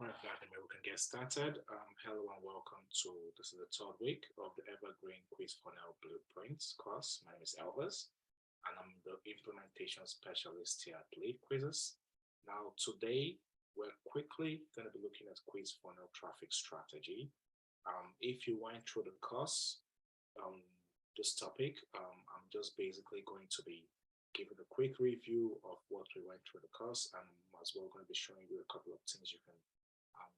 All right, Vladimir, we can get started. Hello and welcome to this is the third week of the Evergreen Quiz Funnel Blueprints course. My name is Elvis, and I'm the implementation specialist here at LeadQuizzes. Now, today we're quickly going to be looking at quiz funnel traffic strategy. If you went through the course, um, this topic, I'm just basically going to be giving a quick review of what we went through the course, and as well going to be showing you a couple of things you can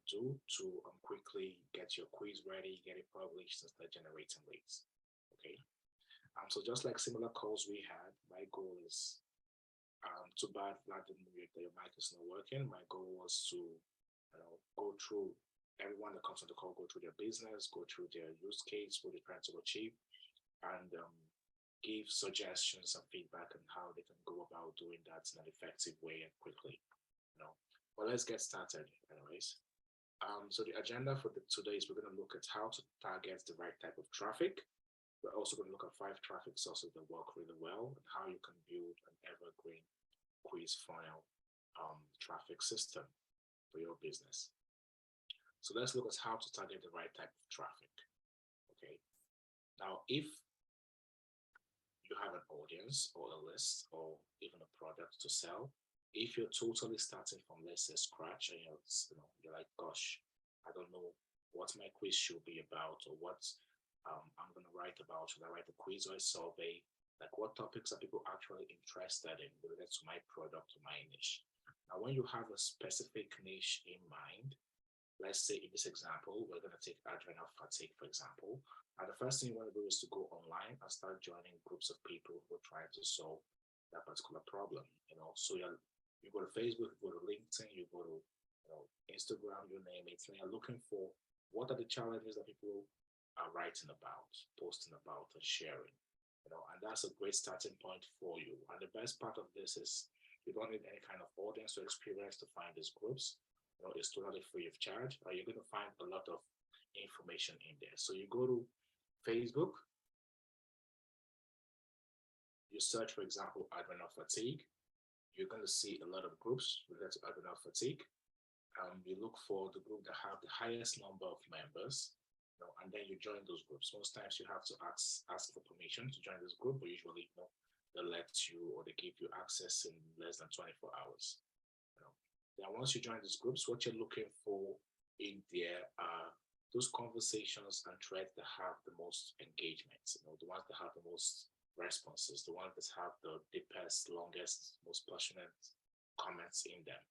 do to quickly get your quiz ready, get it published, and start generating leads. Okay. So just like similar calls we had, my goal is too bad Vladimir that your mic is not working. My goal was to go through everyone that comes on the call, go through their business, go through their use case, what they're trying to achieve, and give suggestions and feedback on how they can go about doing that in an effective way and quickly. But let's get started anyways. So the agenda for today is we're going to look at how to target the right type of traffic. We're also going to look at 5 traffic sources that work really well and how you can build an evergreen quiz funnel traffic system for your business. So let's look at how to target the right type of traffic. Okay. Now, if you have an audience or a list or even a product to sell, if you're totally starting from, let's say, scratch, and you're like, gosh, I don't know what my quiz should be about or what I'm going to write about. Should I write a quiz or a survey? Like, what topics are people actually interested in related to my product or my niche? Now, when you have a specific niche in mind, let's say in this example, we're going to take adrenal fatigue, for example. And the first thing you want to do is to go online and start joining groups of people who are trying to solve that particular problem. So you go to Facebook, you go to LinkedIn, you go to Instagram, you name it, and you're looking for what are the challenges that people are writing about, posting about, and sharing. And that's a great starting point for you. And the best part of this is you don't need any kind of audience or experience to find these groups. It's totally free of charge. You're going to find a lot of information in there. So you go to Facebook, you search, for example, adrenal fatigue. You're going to see a lot of groups related to adrenal fatigue. You look for the group that have the highest number of members, and then you join those groups. Most times you have to ask for permission to join this group, but usually they let you or they give you access in less than 24 hours. Then once you join these groups, what you're looking for in there are those conversations and threads that have the most engagement, the ones that have the most responses, the ones that have the deepest, longest, most passionate comments in them.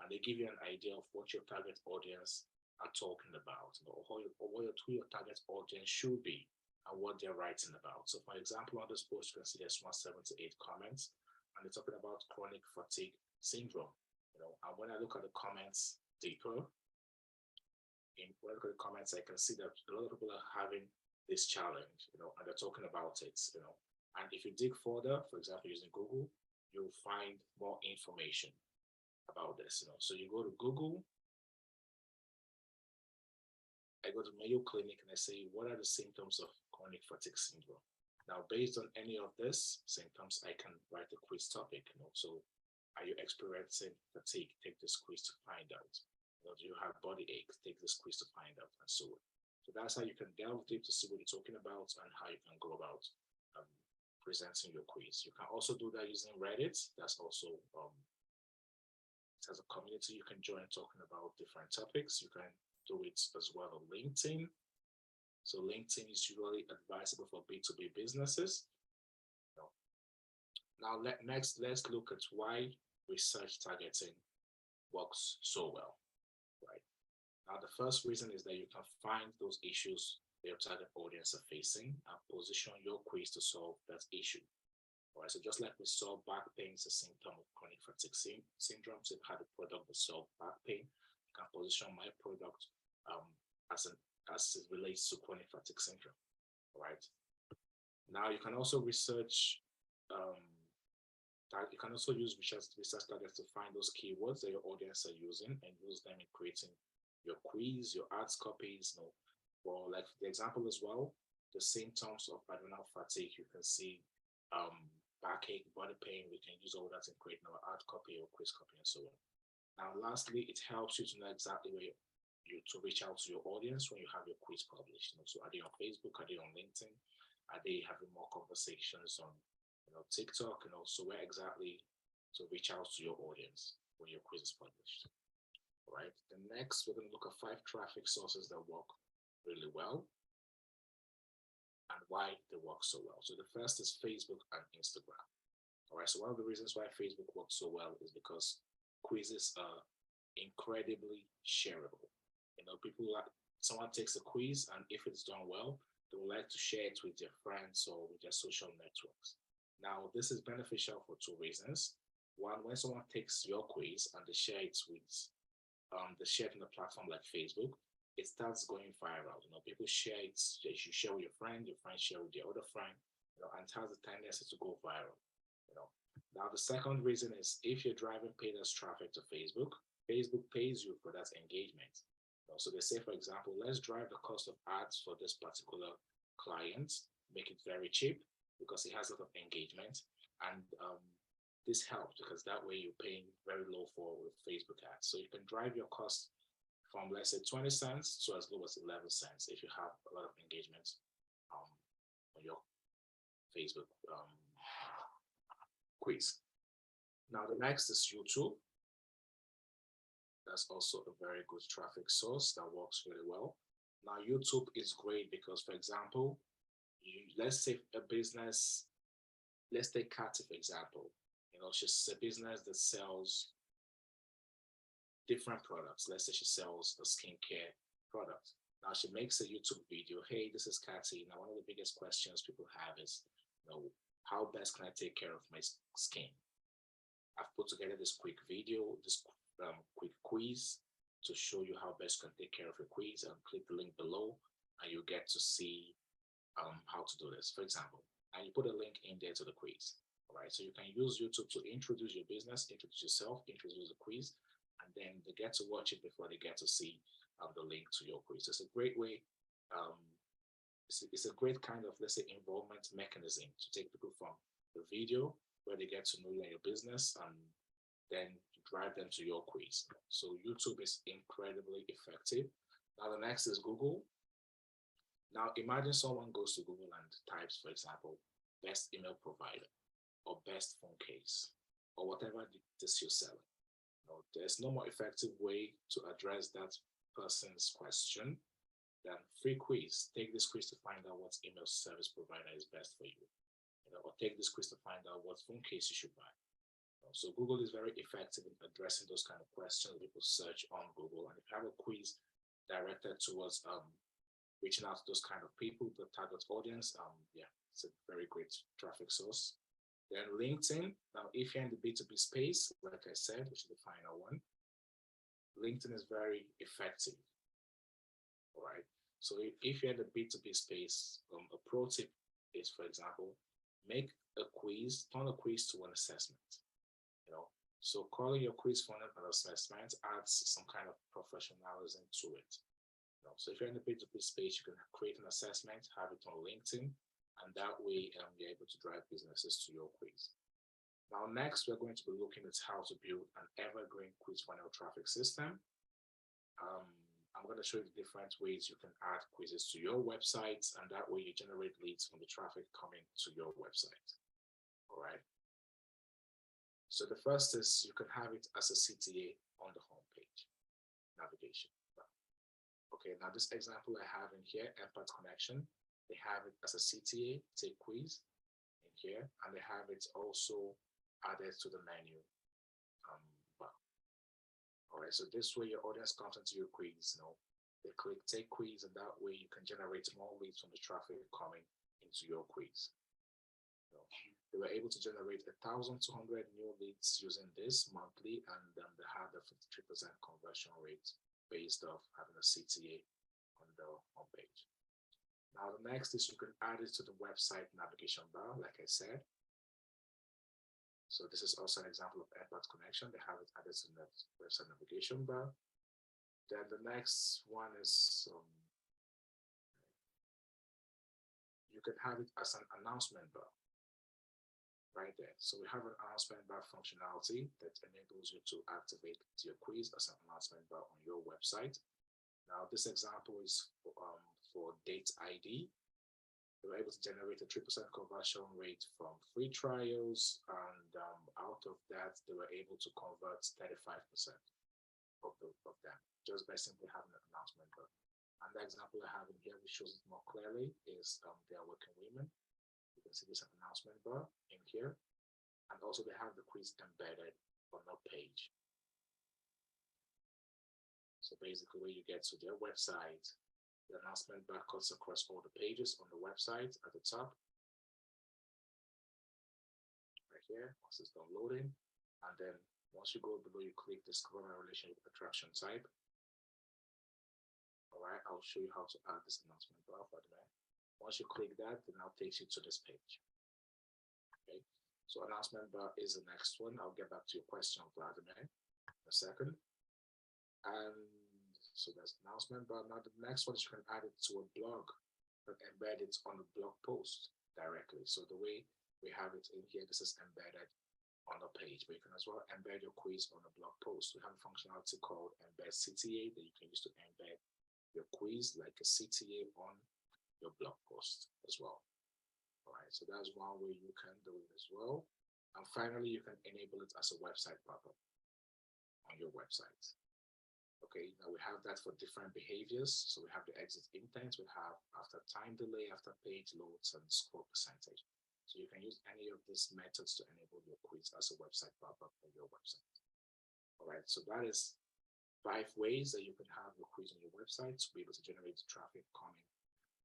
And they give you an idea of what your target audience are talking about, or who your target audience should be and what they're writing about. So for example, on this post, you can see there's 178 comments, and they're talking about chronic fatigue syndrome. And when I look at the comments deeper, when I look at the comments, I can see that a lot of people are having this challenge, and they're talking about it, And if you dig further, for example, using Google, you'll find more information about this, So you go to Google, I go to Mayo Clinic, and I say, what are the symptoms of chronic fatigue syndrome? Now, based on any of these symptoms, I can write a quiz topic, So are you experiencing fatigue? Take this quiz to find out. Do you have body aches? Take this quiz to find out, and so on. So that's how you can delve deep to see what you're talking about and how you can go about presenting your quiz. You can also do that using Reddit. That's also as a community you can join talking about different topics. You can do it as well on LinkedIn. So LinkedIn is usually advisable for B2B businesses. Now, let's look at why research targeting works so well, right? Now, the first reason is that you can find those issues that your target audience are facing and position your quiz to solve that issue. All right, so just like we saw back pain is a symptom of chronic fatigue syndrome, so if you had a product that solved back pain, you can position my product as it relates to chronic fatigue syndrome. All right. Now, you can also research you can also use research targets to find those keywords that your audience are using and use them in creating your quiz, your ads copies. For like the example as well, the symptoms of adrenal fatigue, you can see backache, body pain. We can use all that in creating our ad copy or quiz copy and so on. Now, lastly, it helps you to know exactly where you to reach out to your audience when you have your quiz published. So are they on Facebook? Are they on LinkedIn? Are they having more conversations on TikTok? So where exactly to reach out to your audience when your quiz is published. All right. The next, we're going to look at 5 traffic sources that work really well and why they work so well. So the first is Facebook and Instagram. All right. So one of the reasons why Facebook works so well is because quizzes are incredibly shareable. People like someone takes a quiz, and if it's done well, they would like to share it with their friends or with their social networks. Now, this is beneficial for 2 reasons. One, when someone takes your quiz and they share it with they share it on a platform like Facebook, it starts going viral. People share it. You share with your friend share with your other friend, and it has a tendency to go viral. You know. Now, the second reason is if you're driving paid as traffic to Facebook, Facebook pays you for that engagement. So they say, for example, let's drive the cost of ads for this particular client, make it very cheap because it has a lot of engagement. And this helps because that way you're paying very low for with Facebook ads. So you can drive your cost from, let's say, 20 cents to as low as 11 cents if you have a lot of engagement on your Facebook quiz. Now, the next is YouTube. That's also a very good traffic source that works really well. Now, YouTube is great because, for example, let's say a business, let's take Kathy, for example. She's a business that sells different products. Let's say she sells a skincare product. Now she makes a YouTube video. Hey, this is Kathy. Now, one of the biggest questions people have is, how best can I take care of my skin? I've put together this quick video, this quick quiz to show you how best you can take care of your quiz, and click the link below and you get to see how to do this, for example. And you put a link in there to the quiz. All right, so you can use YouTube to introduce your business, introduce yourself, introduce the quiz, and then they get to watch it before they get to see the link to your quiz. It's a great way. It's a great kind of, let's say, involvement mechanism to take people from the video where they get to know you and your business, and then drive them to your quiz. So YouTube is incredibly effective. Now the next is Google. Now imagine someone goes to Google and types, for example, best email provider or best phone case or whatever this you're selling. There's no more effective way to address that person's question than free quiz. Take this quiz to find out what email service provider is best for you. Or take this quiz to find out what phone case you should buy. So Google is very effective in addressing those kind of questions people search on Google. And if you have a quiz directed towards reaching out to those kind of people, the target audience, it's a very great traffic source. Then LinkedIn. Now, if you're in the B2B space, like I said, which is the final one, LinkedIn is very effective. All right. So if you're in the B2B space, a pro tip is, for example, make a quiz, turn a quiz to an assessment. So calling your quiz for an assessment adds some kind of professionalism to it. So if you're in the B2B space, you can create an assessment, have it on LinkedIn, and that way you're able to drive businesses to your quiz. Now, next, we're going to be looking at how to build an evergreen quiz funnel traffic system. I'm going to show you the different ways you can add quizzes to your website, and that way you generate leads from the traffic coming to your website. All right. So the first is you can have it as a CTA on the homepage navigation. Okay, now this example I have in here, Empath Connection, they have it as a CTA, take quiz in here, and they have it also added to the menu bar. All right, so this way your audience comes into your quiz, they click take quiz, and that way you can generate more leads from the traffic coming into your quiz. They were able to generate 1,200 new leads using this monthly, and they had a 53% conversion rate based off having a CTA on the homepage. Now, the next is you can add it to the website navigation bar, like I said. So this is also an example of Empath Connection. They have it added to the website navigation bar. Then the next one is you can have it as an announcement bar. right there. So we have an announcement bar functionality that enables you to activate your quiz as an announcement bar on your website. Now, this example is for Date ID. They were able to generate a 3% conversion rate from free trials, and out of that, they were able to convert 35% of them just by simply having an announcement bar. And the example I have in here, which shows it more clearly, is They Are Working Women. You can see this announcement bar in here, and also they have the quiz embedded on the page. So basically, when you get to their website, the announcement bar cuts across all the pages on the website at the top, right here, once it's done loading. And then once you go below, you click Discover My Relationship Attraction Type. All right, I'll show you how to add this announcement bar for the man. Once you click that, it now takes you to this page. Okay, so announcement bar is the next one. I'll get back to your question, Vladimir, in a second. And so that's announcement bar. Now the next one is you can add it to a blog, but embed it on a blog post directly. So the way we have it in here, this is embedded on the page, but you can as well embed your quiz on a blog post. We have a functionality called embed CTA that you can use to embed your quiz like a CTA on your blog post as well. All right, so that's one way you can do it as well. And finally, you can enable it as a website pop-up on your website. Okay, now we have that for different behaviors. So we have the exit intent, we have after time delay, after page loads, and score percentage. So you can use any of these methods to enable your quiz as a website pop-up on your website. All right, so that is 5 ways that you can have your quiz on your website to be able to generate traffic coming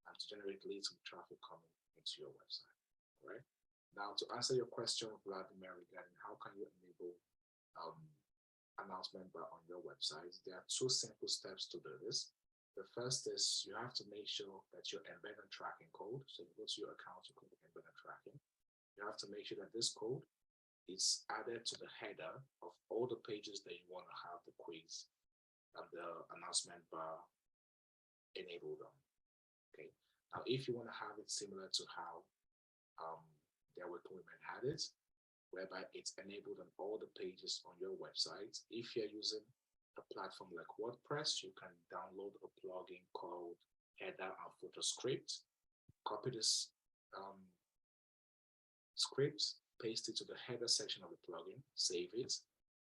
and to generate leads and traffic coming into your website. All right. Now, to answer your question, Vladimir, regarding how can you enable announcement bar on your website, there are 2 simple steps to do this. The first is you have to make sure that your embedded tracking code, so you go to your account, you click embedded tracking. You have to make sure that this code is added to the header of all the pages that you want to have the quiz and the announcement bar enabled on. Okay. Now, if you want to have it similar to how They Are Working Women had it, whereby it's enabled on all the pages on your website. If you're using a platform like WordPress, you can download a plugin called Header and Footer Script. Copy this script, paste it to the header section of the plugin, save it,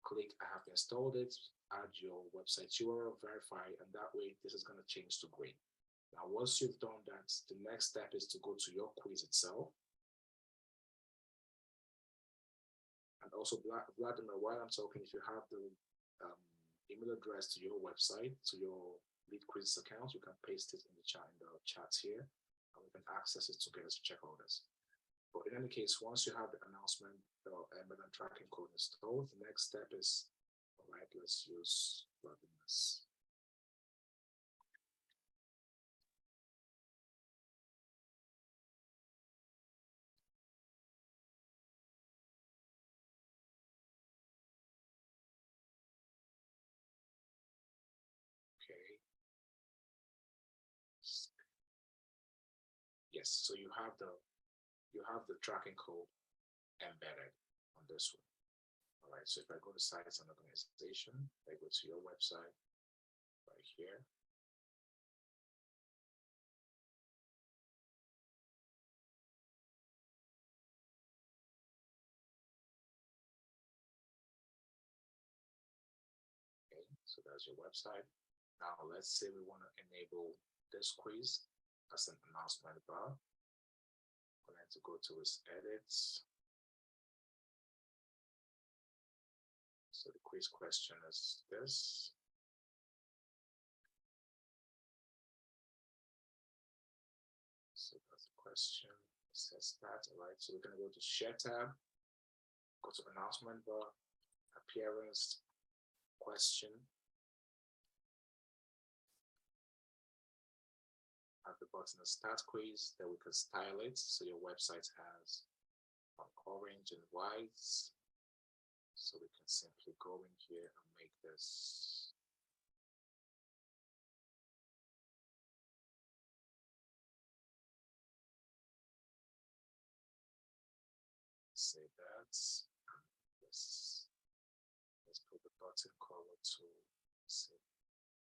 click I have installed it, add your website URL, verify, and that way this is going to change to green. Now, once you've done that, the next step is to go to your quiz itself. And also, Vladimir, while I'm talking, if you have the email address to your website, to your LeadQuizzes account, you can paste it in the chat here, and we can access it together to check all this. But in any case, once you have the announcement or embedded tracking code installed, the next step is, all right, let's use Vladimir's. Yes, so you have the tracking code embedded on this one. All right, so if I go to sites and organization, I go to your website right here. Okay, so that's your website. Now let's say we want to enable this quiz as an announcement bar. I'm going to go to its edits. So the quiz question is this. So that's the question. It says that. All right. So we're going to go to Share tab, go to Announcement bar, Appearance, Question. At the button of Start Quiz, then we can style it so your website has orange and white. So we can simply go in here and make this say that. Let's put the button color to say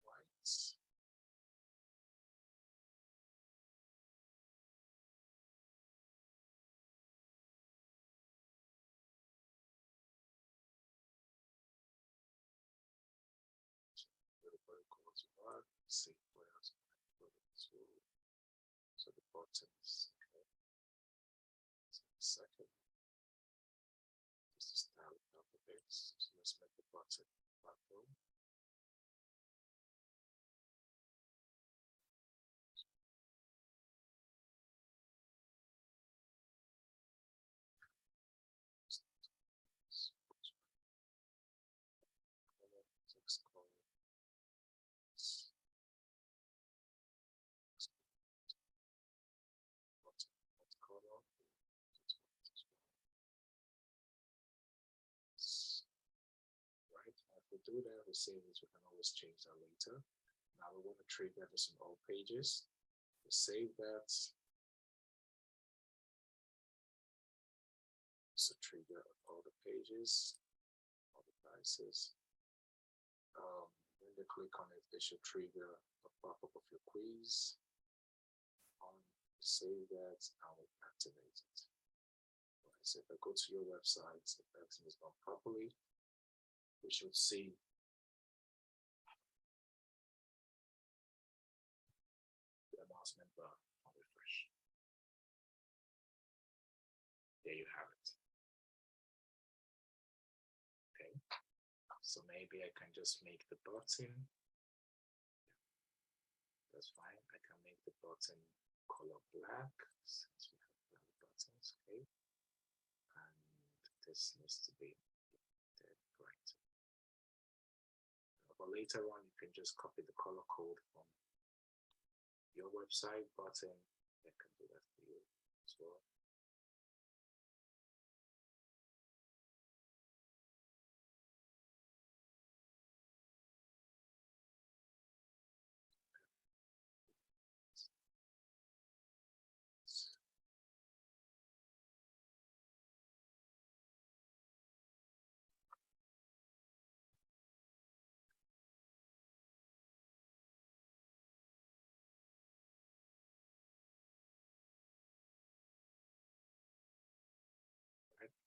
white. See where else put it to. So the buttons, okay. So second, just to style it up a bit. So let's make the button purple. Text color. What color? Right. If we do that, we save it. We can always change that later. Now we want to trigger this on all pages. We save that. So trigger on all the pages, all the devices. When they click on it, they should trigger a pop-up of your quiz. Save that and we activate it. Right, so if I go to your website, if everything is done properly, we should see the announcement bar on refresh. There you have it. Okay, so maybe I can just make the button. That's fine. I can make the button color black since we have black buttons. Okay, and this needs to be dead bright. But later on, you can just copy the color code from your website button. I can do that for you as well.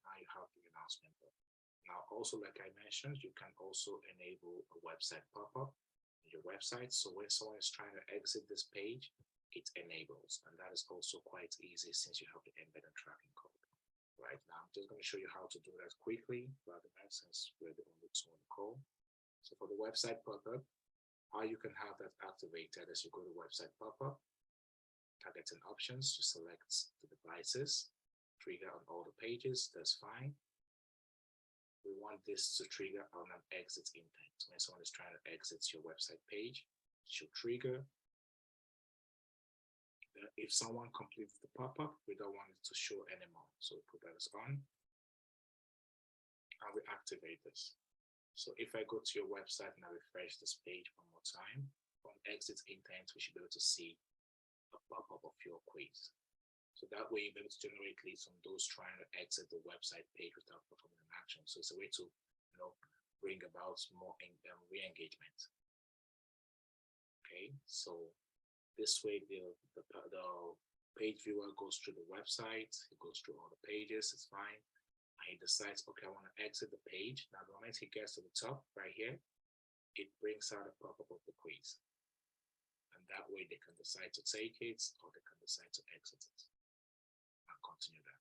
Now you have the announcement button. Now, also, like I mentioned, you can also enable a website pop-up in your website. So when someone is trying to exit this page, it enables. And that is also quite easy since you have the embedded tracking code. Right now, I'm just going to show you how to do that quickly, rather than since we're the only two on the call. So for the website pop-up, how you can have that activated as you go to website pop-up, targeting options, you select the devices, trigger on all the pages, that's fine. We want this to trigger on an exit intent. When someone is trying to exit your website page, it should trigger. If someone completes the pop-up, we don't want it to show anymore. So we put that as on and we activate this. So if I go to your website and I refresh this page one more time, on exit intent, we should be able to see a pop-up of your quiz. So that way you'll be able to generate leads from those trying to exit the website page without performing an action. So it's a way to, bring about more re-engagement. Okay, so this way the page viewer goes through the website, it goes through all the pages, it's fine. And he decides, okay, I want to exit the page. Now the moment he gets to the top right here, it brings out a pop-up of the quiz. And that way they can decide to take it or they can decide to exit it and continue that.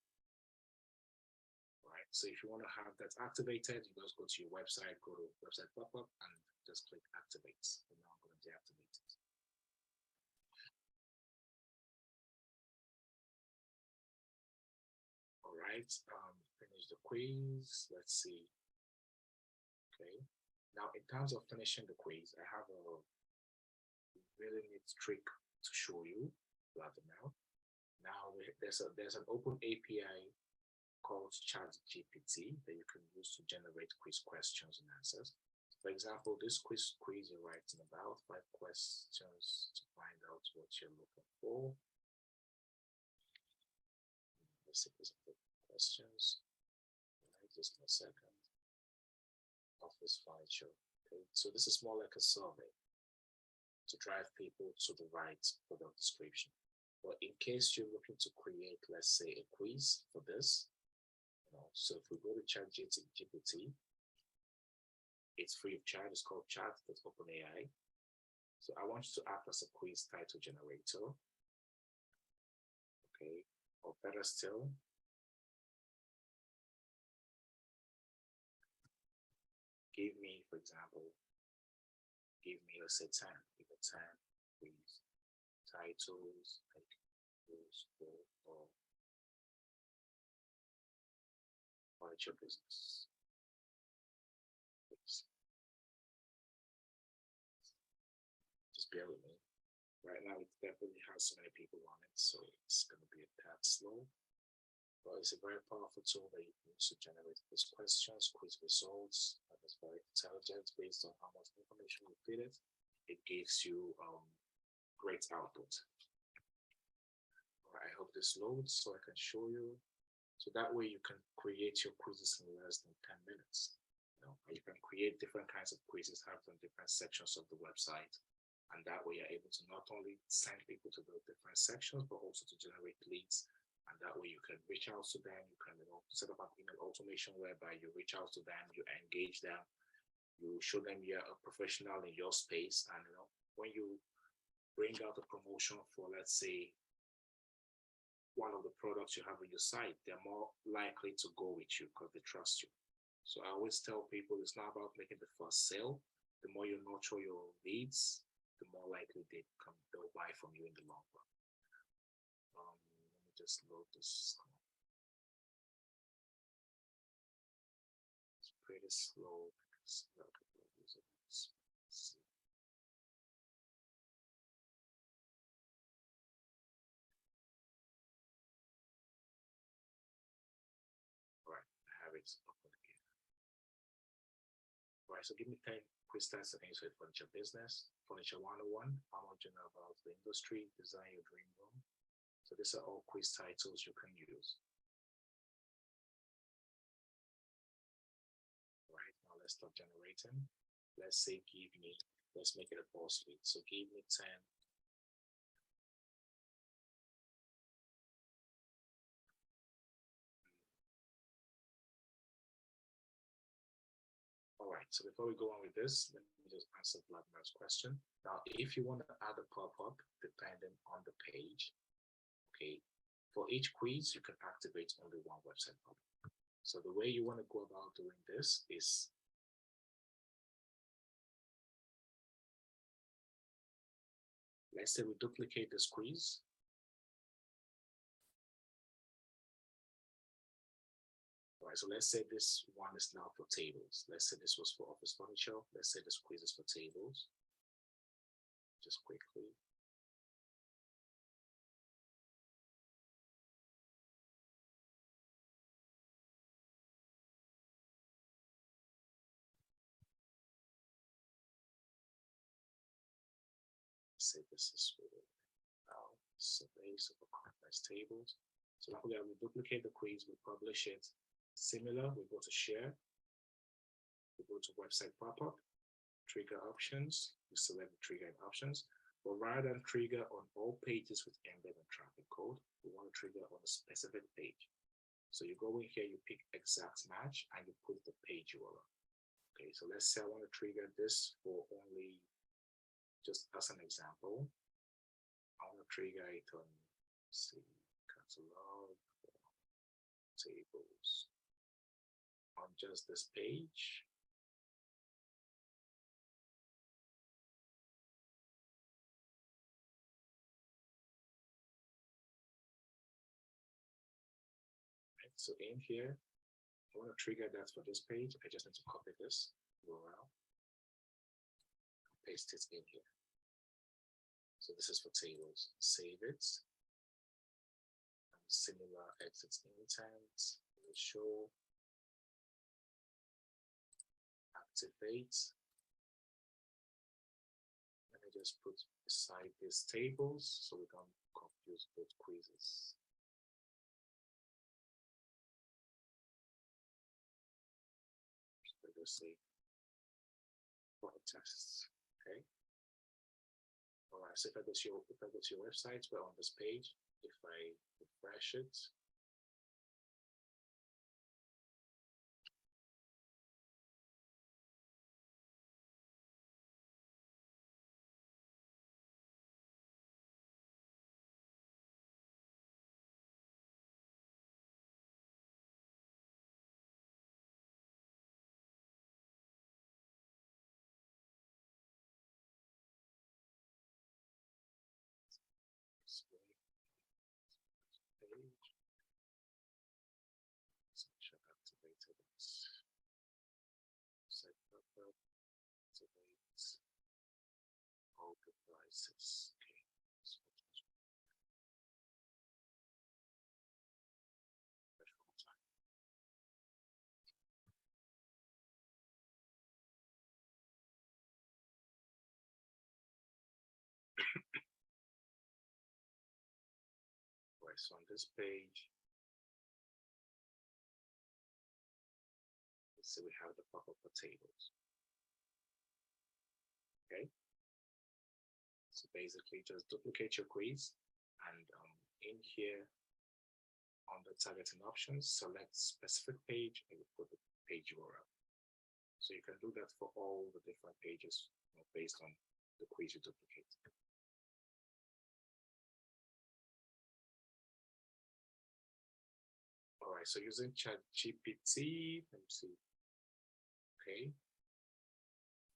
All right, so if you want to have that activated, you just go to your website, go to website pop-up and just click activate. And now I'm going to deactivate it. All right, finish the quiz. Let's see. Okay, now in terms of finishing the quiz, I have a really neat trick to show you right now. Now there's an open API called ChatGPT that you can use to generate quiz questions and answers. For example, this quiz you're writing about 5 questions to find out what you're looking for. Let's see if there's questions. just a second. Office furniture. Okay, so this is more like a survey to drive people to the right product description. But in case you're looking to create, let's say, a quiz for this, so if we go to ChatGPT, it's free of charge. It's called chat.openai. So I want you to act as a quiz title generator. Okay, or better still, give me, for example, let's say 10. Give me 10 quiz titles like this or furniture business. Please. Just bear with me. Right now, it definitely has so many people on it, so it's going to be a tad slow. But it's a very powerful tool that you can use to generate quiz questions, quiz results, and it's very intelligent based on how much information you feed it. It gives you great output. All right, I hope this loads so I can show you. So that way you can create your quizzes in less than 10 minutes. You can create different kinds of quizzes, have them different sections of the website. And that way you're able to not only send people to the different sections, but also to generate leads. And that way you can reach out to them. You can set up an email automation whereby you reach out to them, you engage them, you show them you're a professional in your space. And when you bring out a promotion for, let's say, one of the products you have on your site, they're more likely to go with you because they trust you. So I always tell people it's not about making the first sale. The more you nurture your leads, the more likely they'll buy from you in the long run. Let me just load this. It's pretty slow. All right, I have it open again. All right, so give me 10 quiz tests against your furniture business. Furniture 101, how much you know about the industry, design your dream room. So these are all quiz titles you can use. All right, now let's start generating. Let's say let's make it a boss lead. So give me 10. All right, so before we go on with this, let me just answer Vladimir's question. Now, if you want to add a pop-up depending on the page, okay, for each quiz, you can activate only one website pop-up. So the way you want to go about doing this is let's say we duplicate this quiz. All right, so let's say this one is now for tables. Let's say this was for office furniture. Let's say this quiz is for tables. Just quickly. Say this is for surveys of conference tables. So now we duplicate the quiz, we publish it. Similar, we go to share, we go to website pop-up, trigger options, we select the trigger options. But rather than trigger on all pages with embedded traffic code, we want to trigger on a specific page. So you go in here, you pick exact match, and you put the page URL. Okay, so let's say I want to trigger this for only, just as an example, I want to trigger it on, see, catalog, tables, on just this page. Right, so in here, I want to trigger that for this page. I just need to copy this URL, paste it in here. So this is for tables. Save it. And similar exit intent. Will show. Activate. Let me just put beside these tables so we don't confuse both quizzes. tests. Okay. All right. So if I go to your website, we're on this page. If I refresh it, page, section activated. Set up, activate all devices. Okay. Right, so on this page, let's see, we have the pop-up for tables. Okay. So basically, just duplicate your quiz, and in here, on the targeting options, select specific page and you put the page URL. So you can do that for all the different pages, based on the quiz you duplicate. All right, so using ChatGPT, let me see. Okay.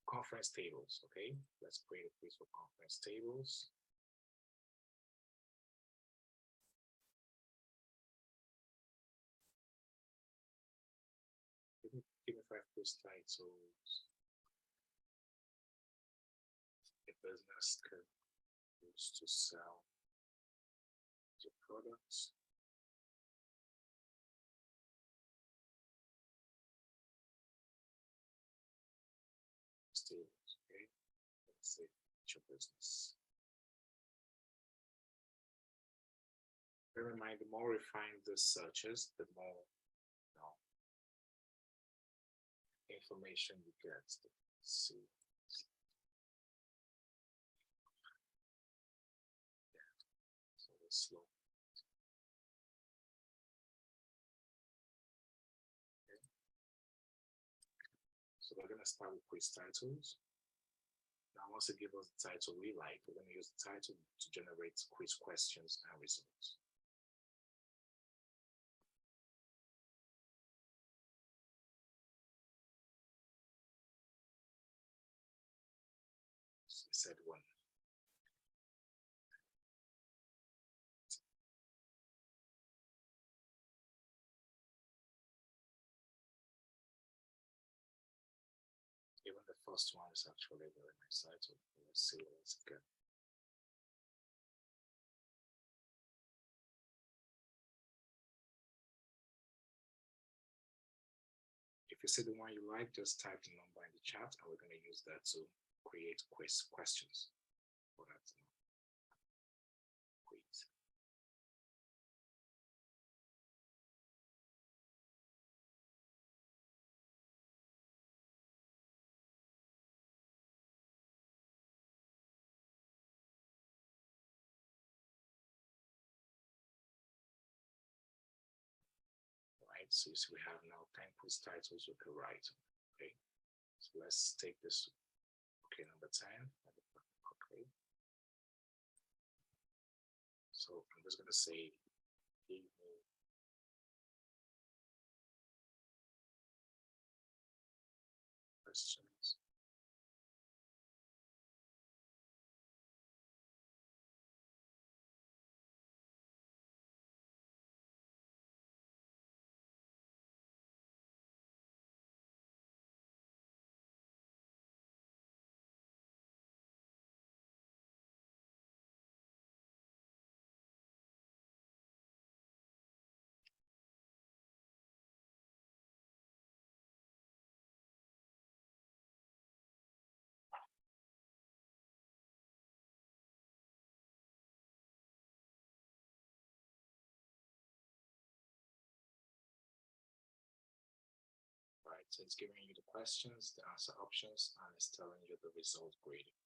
Conference tables, okay? Let's create a quiz for conference tables. Give me 5 quiz titles. A business can use to sell your products. Tables, okay? Let's say your business. Bear in mind, the more refined the searches, the more information you get. Let's see. Yeah, so it's slow. Okay. So we're gonna start with quiz titles. Now, once it gives us the title we like, we're gonna use the title to generate quiz questions and results. So I said one. Even the first one is actually very nice title. Let's see what it's good. If you see the one you like, just type the number in the chat, and we're going to use that to create quiz questions for that quiz. Right, so you see we have now 10 quiz titles we could write. Okay, so let's take this. Okay, number 10. Okay, so I'm just going to say give me questions. So it's giving you the questions, the answer options, and it's telling you the result grading.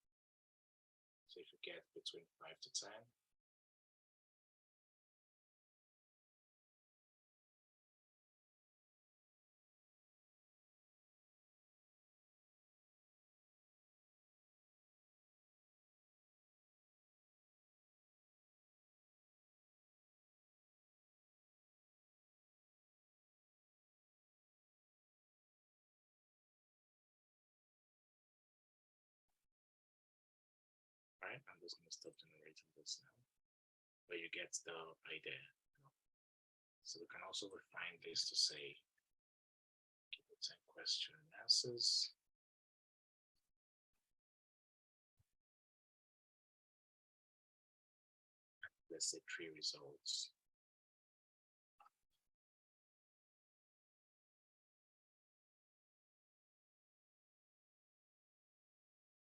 So if you get between 5 to 10, right? I'm just going to stop generating this now, but you get the idea. So we can also refine this to say, give it 10 question and answers. Let's say 3 results.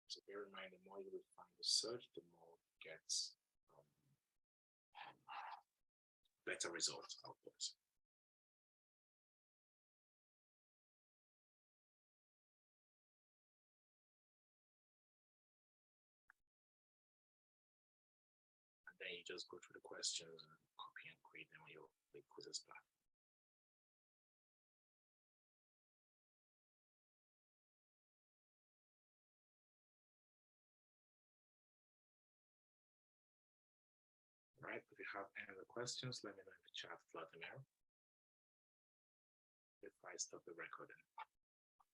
So bear in mind, the more you refine the search, the more it gets better results output. And then you just go through the questions and copy and create them on your LeadQuizzes platform. Right, if you have any other questions, let me know in the chat, Vladimir, if I stop the recording.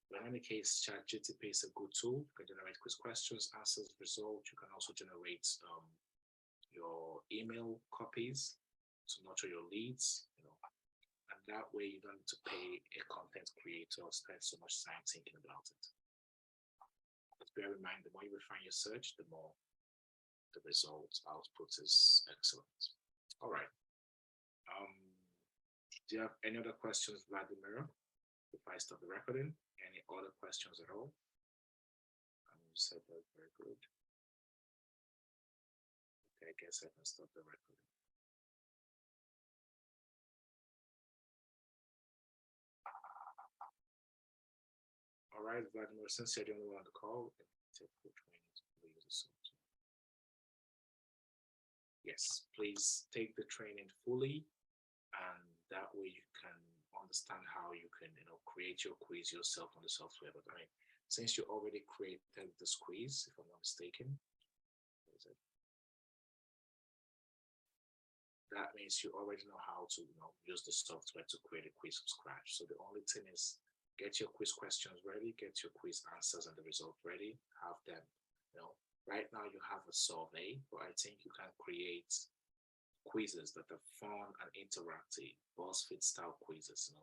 But in any case, ChatGPT is a good tool. You can generate quiz questions, answers, results. You can also generate your email copies to nurture your leads, and that way you don't need to pay a content creator or spend so much time thinking about it. But bear in mind, the more you refine your search, the more the result output is excellent. All right. Do you have any other questions, Vladimir? If I stop the recording, any other questions at all? You said that very good. Okay, I guess I can stop the recording. All right, Vladimir, since you're the only one on the call, take the training to use the software. Yes, please take the training fully, and that way you can understand how you can, create your quiz yourself on the software. But I mean, since you already created this quiz, if I'm not mistaken, that means you already know how to, use the software to create a quiz from scratch. So the only thing is get your quiz questions ready, get your quiz answers and the result ready, have them, right now you have a survey, but I think you can create quizzes that are fun and interactive, BuzzFeed style quizzes.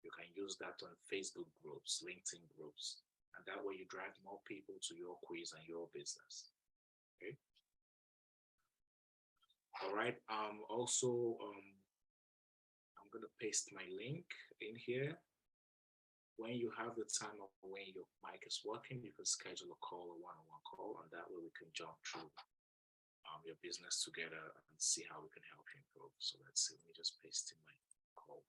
You can use that on Facebook groups, LinkedIn groups, and that way you drive more people to your quiz and your business. Okay. All right. Also, I'm gonna paste my link in here. When you have the time of when your mic is working, you can schedule a call, a one-on-one call, and that way we can jump through your business together and see how we can help you improve. So let's see, let me just paste in my call.